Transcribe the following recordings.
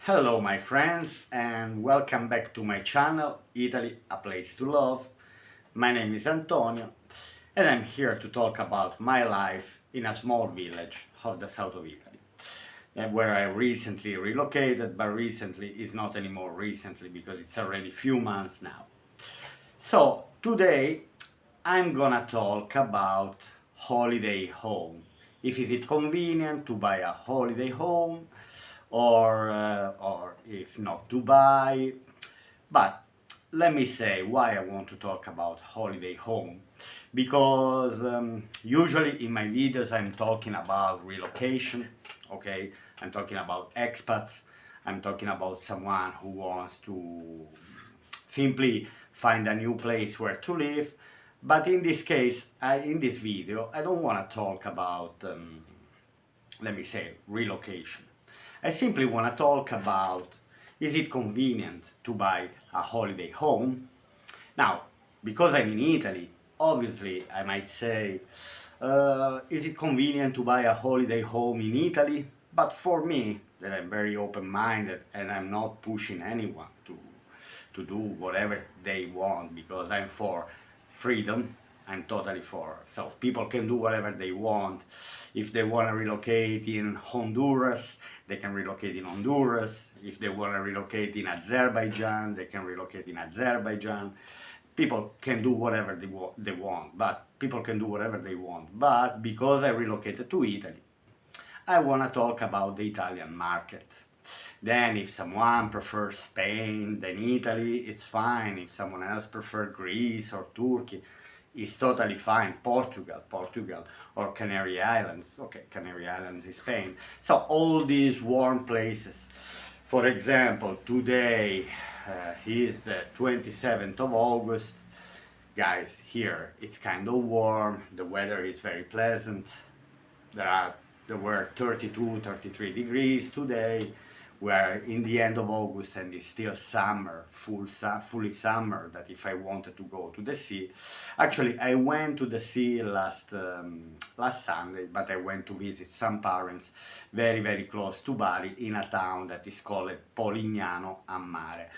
Hello my friends and welcome back to my channel Italy, a place to love. My name is Antonio and I'm here to talk about my life in a small village of the south of Italy, where I recently relocated, but recently is not anymore recently because it's already few months now. So today I'm gonna talk about holiday home. If is it convenient to buy a holiday home, or if not to buy. But let me say why I want to talk about holiday home, because usually in my videos I'm talking about relocation, okay? I'm talking about expats, I'm talking about someone who wants to simply find a new place where to live. But in this case, in this video, I don't want to talk about, let me say, relocation. I simply want to talk about, is it convenient to buy a holiday home? Now, because I'm in Italy, obviously I might say, is it convenient to buy a holiday home in Italy? But for me, that I'm very open-minded and I'm not pushing anyone to do whatever they want, because I'm for freedom. I'm totally for. So people can do whatever they want. If they want to relocate in Honduras, they can relocate in Honduras. If they want to relocate in Azerbaijan, they can relocate in Azerbaijan. People can do whatever they want, but people can do whatever they want. But because I relocated to Italy, I want to talk about the Italian market. Then if someone prefers Spain than Italy, it's fine. If someone else prefers Greece or Turkey, it's totally fine. Portugal, or Canary Islands. Okay, Canary Islands is Spain. So all these warm places. For example, today is the 27th of August. Guys, here it's kind of warm. The weather is very pleasant. There are there were 32, 33 degrees today. We're in the end of August and it's still summer, fully summer. That if I wanted to go to the sea, actually I went to the sea last Sunday, but I went to visit some parents very close to Bari in a town that is called Polignano a Mare.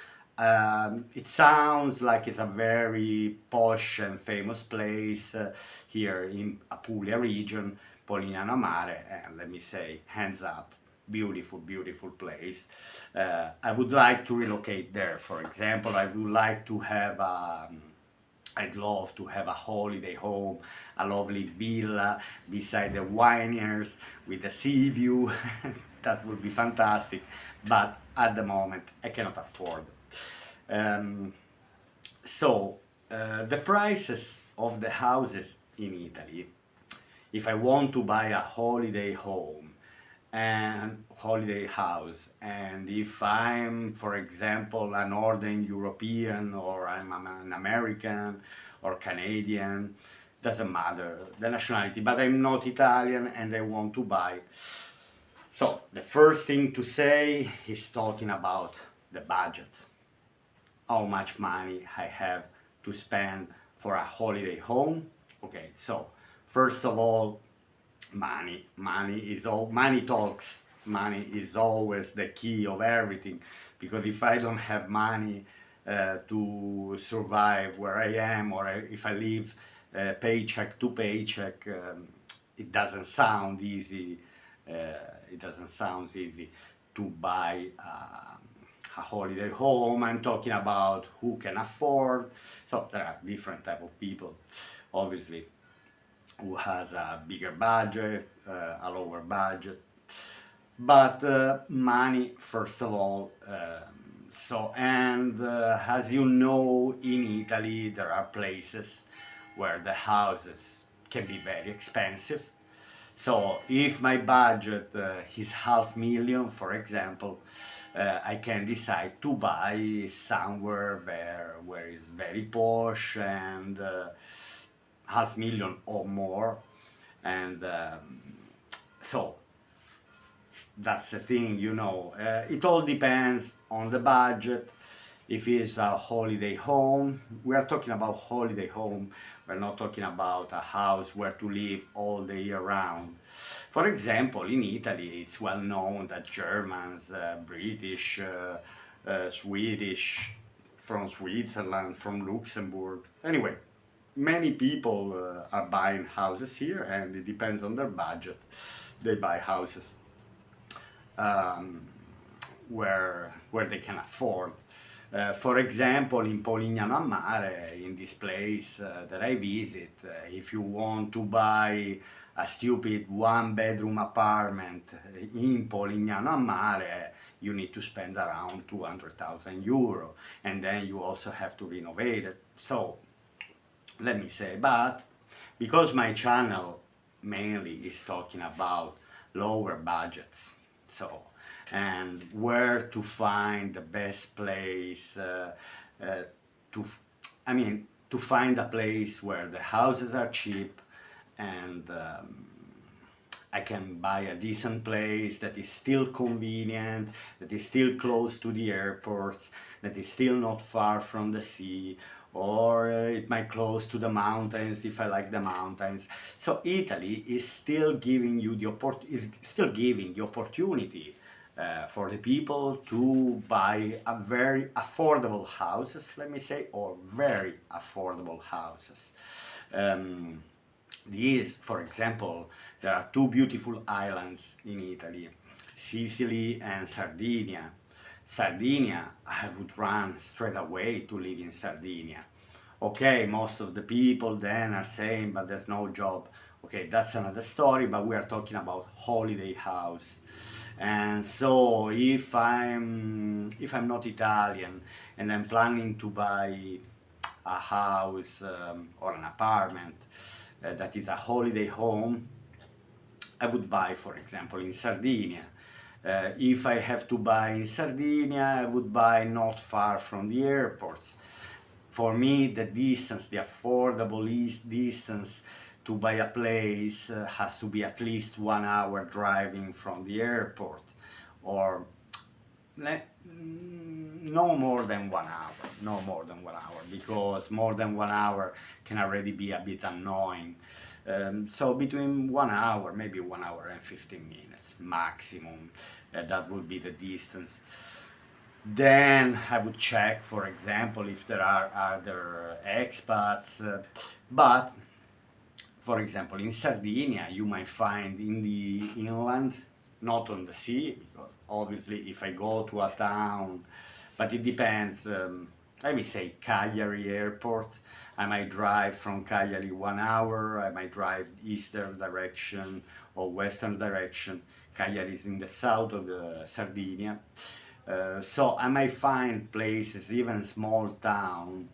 It sounds like it's a very posh and famous place here in Apulia region, Polignano a Mare, and let me say, hands up, beautiful place. I would like to relocate there, for example. I would like to have I'd love to have a holiday home, a lovely villa beside the vineyards with the sea view. That would be fantastic, but at the moment I cannot afford it. The prices of the houses in Italy, if I want to buy a holiday home and holiday house, and if I'm, for example, a Northern European, or I'm an American or Canadian, doesn't matter the nationality, but I'm not Italian and I want to buy. So the first thing to say is talking about the budget, how much money I have to spend for a holiday home. Okay, so first of all, money talks. Money is always the key of everything, because if I don't have money to survive where I am, or if I live paycheck to paycheck, it doesn't sound easy. It doesn't sound easy to buy a holiday home. I'm talking about who can afford. So there are different type of people, obviously, who has a bigger budget, a lower budget. But money, first of all. As you know, in Italy, there are places where the houses can be very expensive. So if my budget is 500,000, for example, I can decide to buy somewhere where it's very posh, and 500,000 or more. And so that's the thing, it all depends on the budget. If it's a holiday home, we are talking about holiday home. We're not talking about a house where to live all the year round. For example, in Italy, it's well known that Germans, British, Swedish, from Switzerland, from Luxembourg. Anyway, many people are buying houses here, and it depends on their budget. They buy houses um, where they can afford. For example, in Polignano a Mare, in this place that I visit, if you want to buy a stupid one-bedroom apartment in Polignano a Mare, you need to spend around 200,000 euro, and then you also have to renovate it. So let me say, but because my channel mainly is talking about lower budgets, so and where to find the best place uh, to I mean to find a place where the houses are cheap and I can buy a decent place that is still convenient, that is still close to the airports, that is still not far from the sea, or it might close to the mountains if I like the mountains. So Italy is still giving you the is still giving the opportunity for the people to buy a very affordable houses, let me say, or very affordable houses. Um, these, for example, there are two beautiful islands in Italy, Sicily and Sardinia. Sardinia, I would run straight away to live in Sardinia. Okay, most of the people then are saying, but there's no job. Okay, that's another story, but we are talking about holiday house. And so if I'm not Italian and I'm planning to buy a house or an apartment that is a holiday home, I would buy, for example, in Sardinia. If I have to buy in Sardinia, I would buy not far from the airports. For me, the distance, the affordable distance to buy a place has to be at least 1 hour driving from the airport, or no more than 1 hour, no more than 1 hour, because more than 1 hour can already be a bit annoying. So between 1 hour, maybe 1 hour and 15 minutes maximum, that would be the distance. Then I would check, for example, if there are other expats. But for example, in Sardinia, you might find in the inland, not on the sea, because obviously if I go to a town, but it depends. Let me say Cagliari Airport. I might drive from Cagliari 1 hour. I might drive eastern direction or western direction. Cagliari is in the south of the Sardinia. So I might find places, even small town,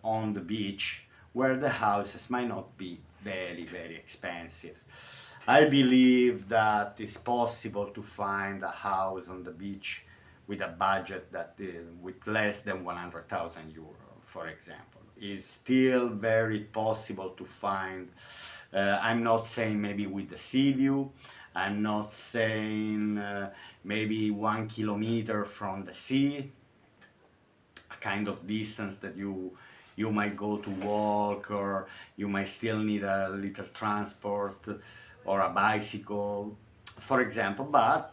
on the beach where the houses might not be very, very expensive. I believe that it's possible to find a house on the beach with a budget that with less than 100,000 euro, for example. Is still very possible to find. I'm not saying maybe with the sea view. I'm not saying maybe 1 kilometer from the sea, a kind of distance that you might go to walk, or you might still need a little transport or a bicycle, for example. But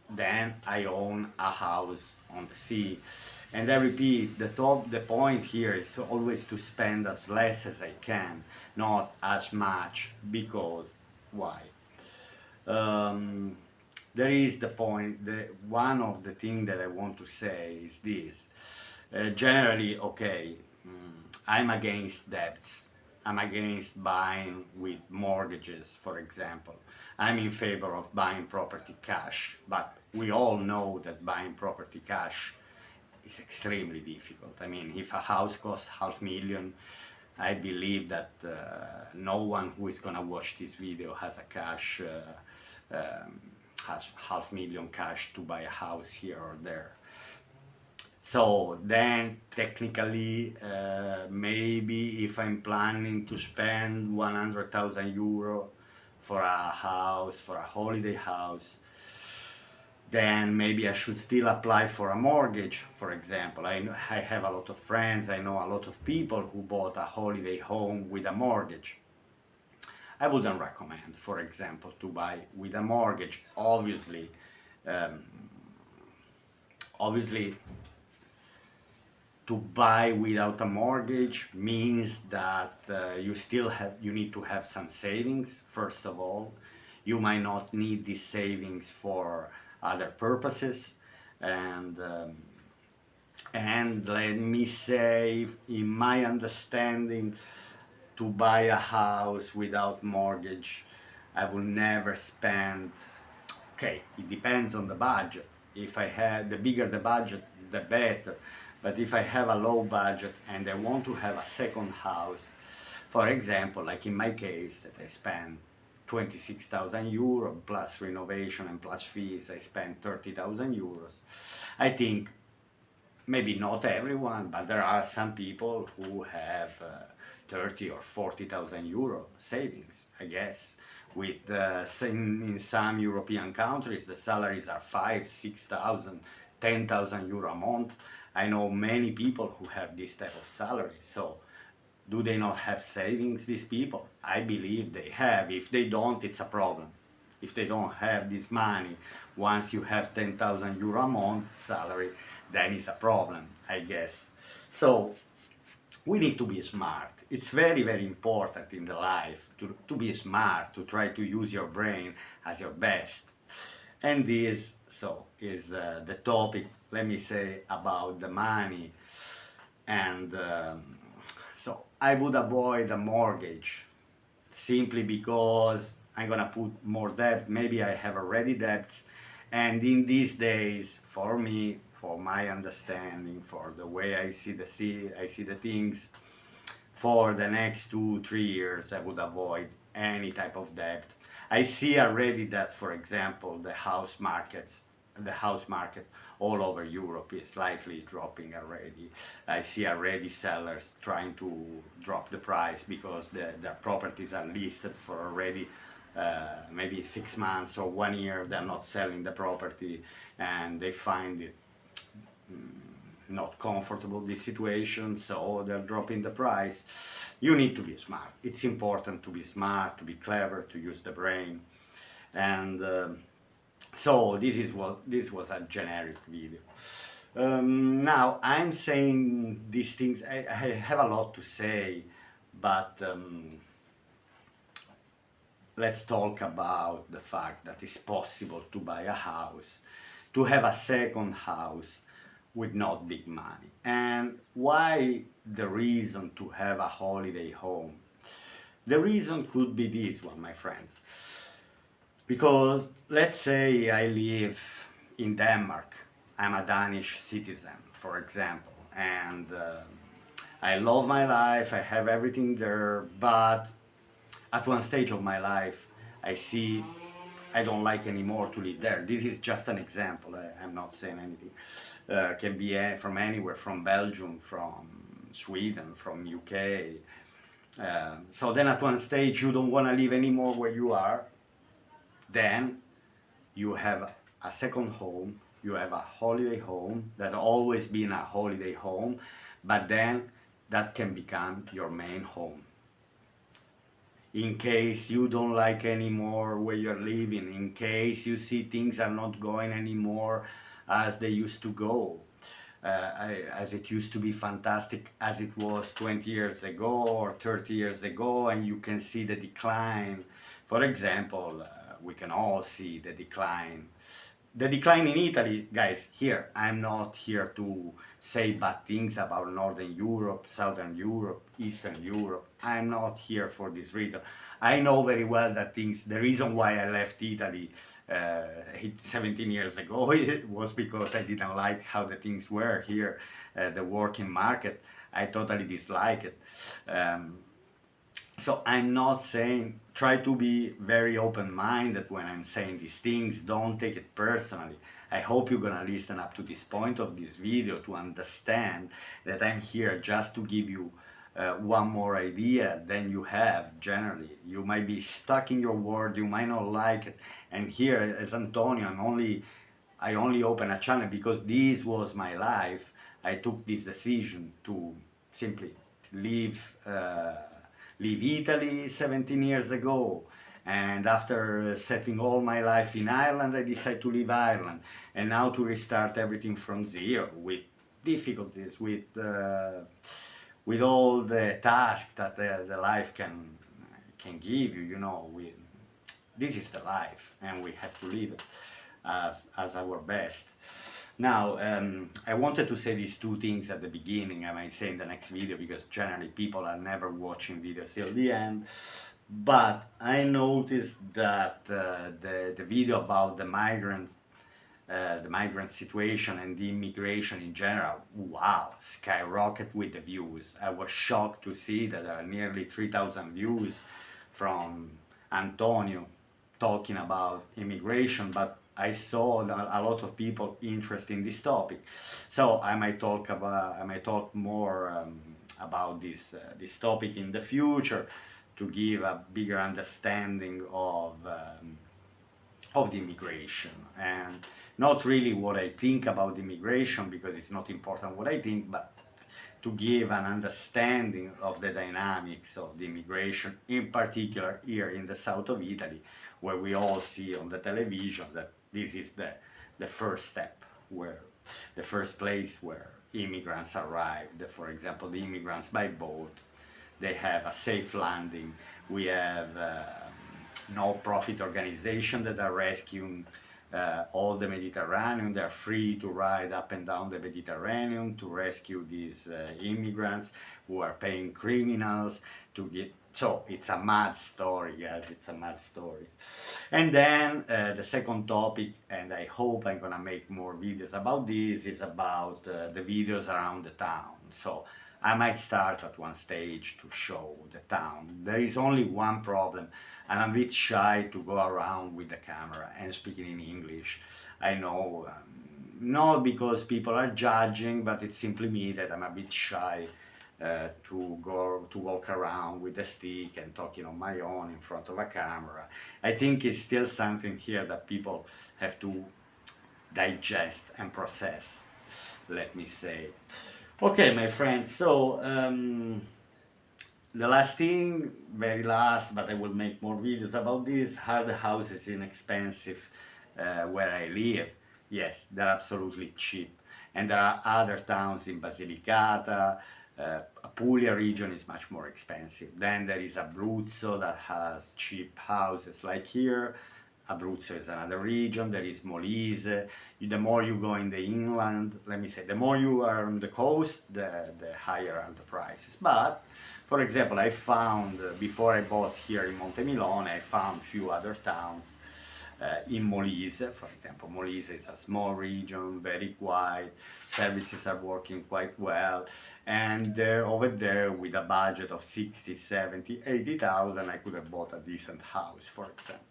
then I own a house on the sea. And I repeat, the point here is always to spend as less as I can, not as much, because why? Um, there is the point, one of the things that I want to say is this. Generally, okay, I'm against debts. I'm against buying with mortgages, for example. I'm in favor of buying property cash, but we all know that buying property cash is extremely difficult. I mean, if a house costs 500,000, I believe that no one who is gonna watch this video has a cash, has 500,000 cash to buy a house here or there. So then technically, maybe if I'm planning to spend 100,000 euro for a house, for a holiday house, then maybe I should still apply for a mortgage, for example. I have a lot of friends, I know a lot of people who bought a holiday home with a mortgage. I wouldn't recommend, for example, to buy with a mortgage. Um, obviously, to buy without a mortgage means that you need to have some savings. First of all, you might not need these savings for other purposes, and let me say, in my understanding, to buy a house without mortgage, I will never spend. Okay, it depends on the budget. If I had the bigger the budget, the better. But if I have a low budget and I want to have a second house, for example, like in my case, that I spend 26,000 euro plus renovation and plus fees, I spend 30,000 euros. I think maybe not everyone, but there are some people who have 30 or 40,000 euro savings, I guess. With in some European countries, the salaries are 5, 6,000, 10,000 euro a month. I know many people who have this type of salary. So, do they not have savings, these people? I believe they have. If they don't, it's a problem. If they don't have this money, once you have 10,000 euro a month salary, then it's a problem, I guess. So we need to be smart. It's very, very important in the life to be smart, to try to use your brain as your best. And this, so, is the topic, let me say, about the money. And so I would avoid a mortgage simply because I'm gonna put more debt. Maybe I have already debts, and in these days, for me, for my understanding, for the way I see the things, for the next 2 3 years, I would avoid any type of debt. I see already that, for example, the house market all over Europe is slightly dropping already. I see already sellers trying to drop the price because their properties are listed for already maybe 6 months or 1 year. They're not selling the property and they find it not comfortable, this situation, so they're dropping the price. You need to be smart. It's important to be smart, to be clever, to use the brain. And so this was a generic video. Now I'm saying these things. I have a lot to say, but let's talk about the fact that it's possible to buy a house, to have a second house with not big money. And why the reason to have a holiday home? The reason could be this one, my friends. Because let's say I live in Denmark, I'm a Danish citizen, for example, and I love my life, I have everything there, but at one stage of my life, I see I don't like anymore to live there. This is just an example. I'm not saying anything. Can be from anywhere, from Belgium, from Sweden, from UK. So then at one stage you don't want to live anymore where you are. Then you have a second home. You have a holiday home that always been a holiday home, but then that can become your main home in case you don't like anymore where you're living, in case you see things are not going anymore as they used to go, as it used to be fantastic as it was 20 years ago or 30 years ago, and you can see the decline. For example, we can all see the decline. The decline in Italy, guys, here, I'm not here to say bad things about Northern Europe, Southern Europe, Eastern Europe. I'm not here for this reason. I know very well that the reason why I left Italy 17 years ago it was because I didn't like how the things were here, the working market. I totally dislike it. So I'm not saying, try to be very open-minded when I'm saying these things, don't take it personally. I hope you're gonna listen up to this point of this video to understand that I'm here just to give you one more idea than you have generally. You might be stuck in your word, you might not like it, and here as Antonio, I'm only I only opened a channel because this was my life. I took this decision to simply leave, leave Italy 17 years ago. And after setting all my life in Ireland, I decided to leave Ireland. And now to restart everything from zero with difficulties, with all the tasks that the life can give you. You know, this is the life, and we have to live it as our best. Now, I wanted to say these two things at the beginning. I might say in the next video because generally people are never watching videos till the end. But I noticed that the video about the migrant situation and the immigration in general, wow, skyrocket with the views. I was shocked to see that there are nearly 3,000 views from Antonio talking about immigration, but I saw a lot of people interested in this topic. So I might talk more about this topic in the future to give a bigger understanding of the immigration, and not really what I think about immigration because it's not important what I think, but to give an understanding of the dynamics of the immigration, in particular here in the south of Italy, where we all see on the television that this is the first step, where the first place where immigrants arrive. For example, the immigrants by boat, they have a safe landing. We have no-profit organizations that are rescuing all the Mediterranean. They're free to ride up and down the Mediterranean to rescue these immigrants who are paying criminals to get. So it's a mad story, guys. It's a mad story. And then the second topic, and I hope I'm gonna make more videos about this, is about the videos around the town. So I might start at one stage to show the town. There is only one problem. I'm a bit shy to go around with the camera and speaking in English. I know, not because people are judging, but it's simply me that I'm a bit shy to walk around with a stick and talking on my own in front of a camera. I think it's still something here that people have to digest and process, let me say. Okay, my friends, so the last thing, very last, but I will make more videos about this, are the houses inexpensive where I live? Yes, they're absolutely cheap. And there are other towns in Basilicata, Puglia region is much more expensive. Then there is Abruzzo that has cheap houses like here. Abruzzo is another region. There is Molise. The more you go in the inland, let me say, the more you are on the coast, the higher are the prices. But, for example, I found, before I bought here in Montemilone, I found few other towns in Molise. For example, Molise is a small region, very quiet, services are working quite well, and over there with a budget of 60, 70, 80,000, I could have bought a decent house, for example.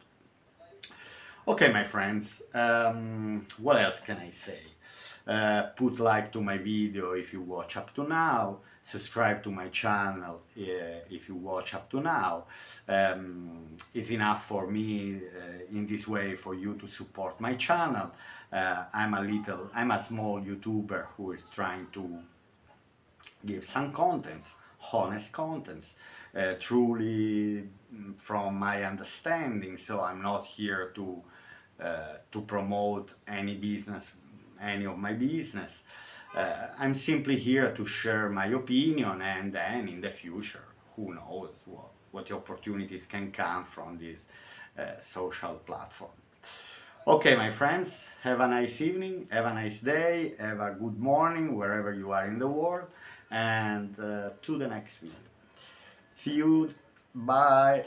Okay, my friends, what else can I say? Put like to my video if you watch up to now, subscribe to my channel if you watch up to now. It's enough for me in this way for you to support my channel. I'm a small YouTuber who is trying to give some contents, honest contents, truly from my understanding. So I'm not here to promote any business, any of my business. I'm simply here to share my opinion, and then in the future, who knows what opportunities can come from this social platform. Okay, my friends, have a nice evening, have a nice day, have a good morning wherever you are in the world, and to the next video. See you, bye.